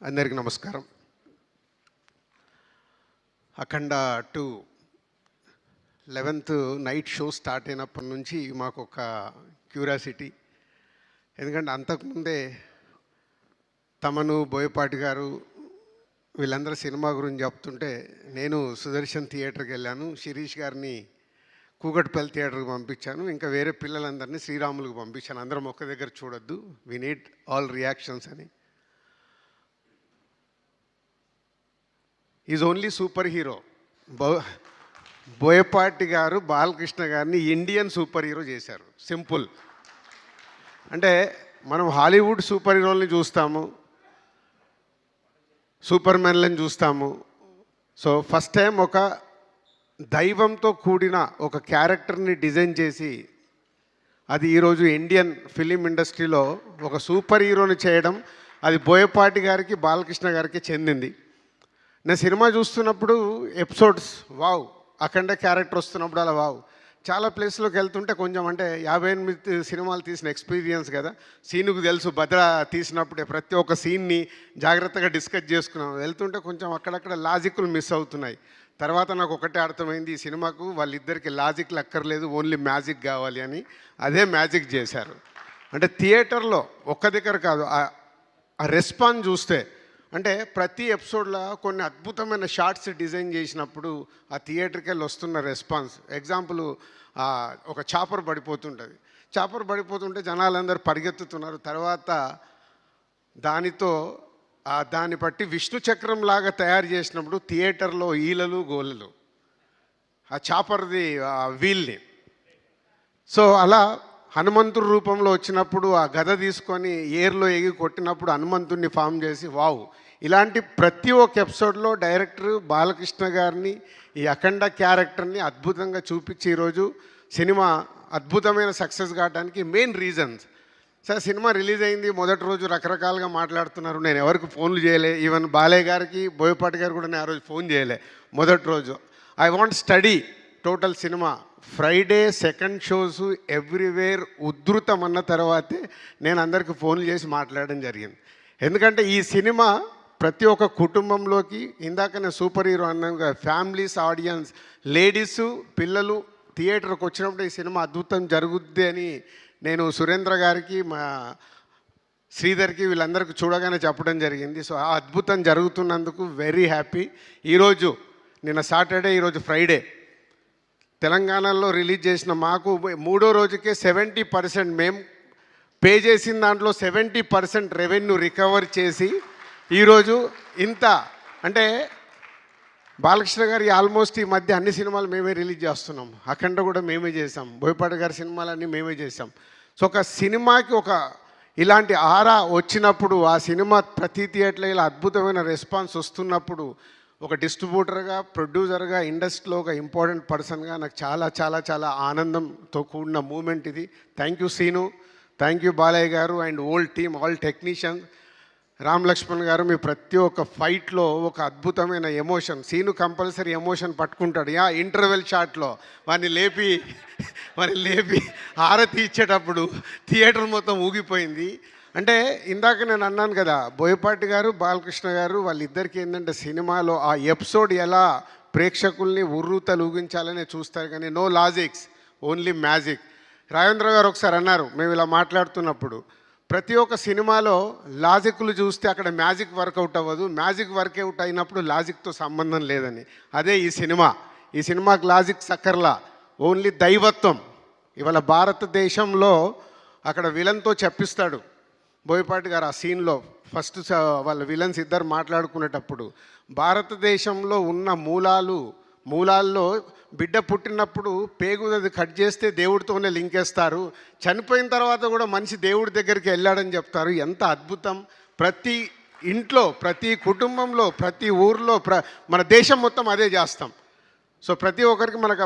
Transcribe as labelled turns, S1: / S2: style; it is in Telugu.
S1: అందరికీ నమస్కారం. అఖండ 2 11th నైట్ షో స్టార్ట్ అయినప్పటి నుంచి మాకు ఒక క్యూరియాసిటీ. ఎందుకంటే అంతకుముందే తమను, బోయపాటి గారు వీళ్ళందరూ సినిమా గురించి చెప్తుంటే నేను సుదర్శన్ థియేటర్కి వెళ్ళాను, శిరీష్ గారిని కూకట్పల్లి థియేటర్కి పంపించాను, ఇంకా వేరే పిల్లలందరినీ శ్రీరాములకు పంపించాను. అందరం ఒక్క దగ్గర చూడొద్దు, వి నీడ్ ఆల్ రియాక్షన్స్ అని. Is only super hero. Boyapati గారు బాలకృష్ణ గారిని ఇండియన్ సూపర్ హీరో చేశారు. సింపుల్. అంటే మనం హాలీవుడ్ సూపర్ హీరోల్ని చూస్తాము, సూపర్ మ్యాన్లను చూస్తాము. సో ఫస్ట్ టైం ఒక దైవంతో కూడిన ఒక క్యారెక్టర్ని డిజైన్ చేసి అది ఈరోజు ఇండియన్ ఫిలిం ఇండస్ట్రీలో ఒక సూపర్ హీరోని చేయడం, అది బోయపాటి గారికి, బాలకృష్ణ గారికి చెందింది. నేను సినిమా చూస్తున్నప్పుడు ఎపిసోడ్స్ వావ్, అఖండ క్యారెక్టర్ వస్తున్నప్పుడు అలా వావ్. చాలా ప్లేస్లోకి వెళ్తుంటే కొంచెం అంటే 58 సినిమాలు తీసిన ఎక్స్పీరియన్స్ కదా, సీనుకు తెలుసు భద్ర తీసినప్పుడే ప్రతి ఒక్క సీన్ని జాగ్రత్తగా డిస్కస్ చేసుకున్నాం. వెళ్తుంటే కొంచెం అక్కడక్కడ లాజిక్లు మిస్ అవుతున్నాయి. తర్వాత నాకు ఒకటే అర్థమైంది, ఈ సినిమాకు వాళ్ళిద్దరికి లాజిక్లు అక్కర్లేదు, ఓన్లీ మ్యాజిక్ కావాలి అని. అదే మ్యాజిక్ చేశారు. అంటే థియేటర్లో ఒక్క దగ్గర కాదు, ఆ రెస్పాన్స్ చూస్తే అంటే ప్రతి ఎపిసోడ్లో కొన్ని అద్భుతమైన షార్ట్స్ డిజైన్ చేసినప్పుడు ఆ థియేటర్కి వెళ్ళి వస్తున్న రెస్పాన్స్. ఎగ్జాంపుల్, ఒక చాపర్ పడిపోతుంటుంది, చాపర్ పడిపోతుంటే జనాలందరూ పరిగెత్తుతున్నారు. తర్వాత దానితో దాన్ని బట్టి విష్ణు చక్రం లాగా తయారు చేసినప్పుడు థియేటర్లో ఈలలు గోలలు ఆ చాపర్ది వీల్ని. సో అలా హనుమంతుడి రూపంలో వచ్చినప్పుడు ఆ గద తీసుకొని ఏర్లో ఎగి కొట్టినప్పుడు హనుమంతుడిని ఫామ్ చేసి వావ్. ఇలాంటి ప్రతి ఒక్క ఎపిసోడ్లో డైరెక్టర్ బాలకృష్ణ గారిని, ఈ అఖండ క్యారెక్టర్ని అద్భుతంగా చూపించి ఈరోజు సినిమా అద్భుతమైన సక్సెస్ కావడానికి main reasons. Sir cinema release అయింది, మొదటి రోజు రకరకాలుగా మాట్లాడుతున్నారు. నేను ఎవరికి ఫోన్లు చేయలే, ఈవెన్ బాలయ్య గారికి, బోయపాటి గారు కూడా నేను ఆ రోజు ఫోన్ చేయలే మొదటి రోజు. I want study total cinema. Friday second shows everywhere ఉధృతం అన్న తర్వాతే నేను అందరికీ ఫోన్లు చేసి మాట్లాడడం జరిగింది. ఎందుకంటే ఈ సినిమా ప్రతి ఒక్క కుటుంబంలోకి, ఇందాక నేను సూపర్ హీరో అన్నాను, ఫ్యామిలీస్, ఆడియన్స్, లేడీసు, పిల్లలు థియేటర్కి వచ్చినప్పుడు ఈ సినిమా అద్భుతం జరుగుద్ది అని నేను సురేంద్ర గారికి, మా శ్రీధర్కి, వీళ్ళందరికీ చూడగానే చెప్పడం జరిగింది. సో ఆ అద్భుతం జరుగుతున్నందుకు వెరీ హ్యాపీ. ఈరోజు నిన్న సాటర్డే, ఈరోజు ఫ్రైడే, తెలంగాణలో రిలీజ్ చేసిన మాకు మూడో రోజుకే 70% మేము పే చేసిన దాంట్లో 70% రెవెన్యూ రికవర్ చేసి ఈరోజు ఇంత అంటే బాలకృష్ణ గారి ఆల్మోస్ట్ ఈ మధ్య అన్ని సినిమాలు మేమే రిలీజ్ చేస్తున్నాం. అఖండ కూడా మేమే చేసాం, బోయపాటి గారి సినిమాలన్నీ మేమే చేసాం. సో ఒక సినిమాకి ఒక ఇలాంటి ఆరా వచ్చినప్పుడు, ఆ సినిమా ప్రతి థియేటర్లో ఇలా అద్భుతమైన రెస్పాన్స్ వస్తున్నప్పుడు, ఒక డిస్ట్రిబ్యూటర్గా, ప్రొడ్యూసర్గా, ఇండస్ట్రీలో ఒక ఇంపార్టెంట్ పర్సన్గా నాకు చాలా చాలా చాలా ఆనందంతో కూడిన మూమెంట్ ఇది. Thank you Seenu, thank you Balayya గారు and old team, all technicians. Ram Lakshman గారు, మీ ప్రతి ఒక్క ఫైట్లో ఒక అద్భుతమైన ఎమోషన్. సీను కంపల్సరీ ఎమోషన్ పట్టుకుంటాడు. ఇంటర్వెల్ షాట్లో వాడిని లేపి హారతి ఇచ్చేటప్పుడు థియేటర్ మొత్తం ఊగిపోయింది. అంటే ఇందాక నేను అన్నాను కదా, బోయపాటి గారు, బాలకృష్ణ గారు వాళ్ళిద్దరికీ ఏంటంటే సినిమాలో ఆ ఎపిసోడ్ ఎలా ప్రేక్షకుల్ని ఉర్రూతలు ఊగించాలనే చూస్తారు, కానీ no logics, only magic. Rajendra garu ఒకసారి అన్నారు మేము ఇలా మాట్లాడుతున్నప్పుడు, ప్రతి ఒక్క సినిమాలో లాజిక్లు చూస్తే అక్కడ మ్యాజిక్ వర్కౌట్ అవ్వదు, మ్యాజిక్ వర్కౌట్ అయినప్పుడు లాజిక్తో సంబంధం లేదని. అదే ఈ సినిమాకి లాజిక్ సక్కర్లా, ఓన్లీ దైవత్వం. ఇవాళ భారతదేశంలో అక్కడ విలన్తో చెప్పిస్తాడు బోయపాటి గారు ఆ సీన్లో. ఫస్ట్ వాళ్ళ విలన్స్ ఇద్దరు మాట్లాడుకునేటప్పుడు భారతదేశంలో ఉన్న మూలాల్లో బిడ్డ పుట్టినప్పుడు పేగుది కట్ చేస్తే దేవుడితోనే లింకేస్తారు, చనిపోయిన తర్వాత కూడా మనిషి దేవుడి దగ్గరికి వెళ్ళాడని చెప్తారు. ఎంత అద్భుతం! ప్రతి ఇంట్లో, ప్రతి కుటుంబంలో, ప్రతి ఊర్లో, మన దేశం మొత్తం అదే చేస్తాం. సో ప్రతి ఒక్కరికి మనకు